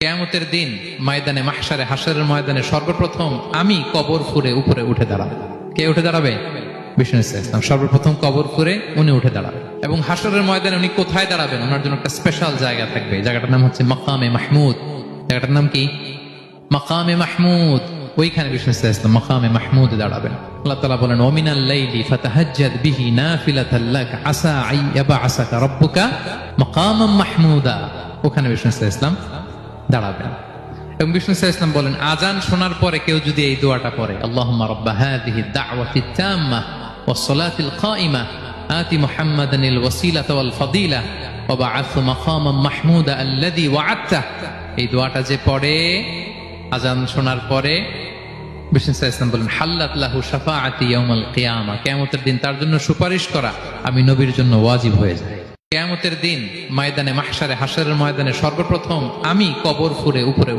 কিয়ামতের দিন ময়দানে মাহশারে হাশরের ময়দানে সর্বপ্রথম আমি কবর ফুরে উপরে উঠে দাঁড়াবো। কে উঠে দাঁড়াবে? বিষ্ণু ইসলাম সর্বপ্রথম কবর ফুরে উনি উঠে দাঁড়াবেন এবং হাশরের ময়দানে উনি কোথায় দাঁড়াবেন? ওনার জন্য একটা স্পেশাল জায়গা থাকবে। জায়গাটার নাম হচ্ছে মাকামে মাহমুদ। জায়গাটার নাম কি? মাকামে মাহমুদ। ওইখানে বিষ্ণু ইসলাম মাকামে মাহমুদ দাঁড়াবেন। আল্লাহ তাআলা বলেন ওমিনাল লাইলি ফাতাহাজ্জাদ বিহি নাফিলাতাল লাক আসা আইয়াবআসাকা রাব্বুকা মাকামান মাহমুদা। ওখানে বিষ্ণু ইসলাম দাঁড়াবেন এবং বিষ্ণু ইসলাম বলেন আজান শোনার পরে কেউ যদি এই দোয়াটা পড়ে আল্লাহুম্মা রাব্বা হাযিহি দাওয়াতিত তাম্মা ওয়াস সালাতিল কাইমা আতি মুহাম্মাদানিল ওয়াসিলাতা ওয়াল ফাদিলা ওয়া বা'আথহু মাকামান মাহমুদা আল্লাযী ওয়া'আদতা। এই দোয়াটা যে পড়ে আজান শোনার পরে বিষ্ণু ইসলাম বলেন হাল্লাত লাহু শাফাআতি ইয়াউমাল কিয়ামা। কিয়ামতের দিন তার জন্য সুপারিশ করা আমি নবীর জন্য ওয়াজিব হয়ে যায়। কিয়ামতের দিন ময়দানে মাহশারে হাশরের ময়দানে সর্বপ্রথম আমি কবর ফুরে উপরে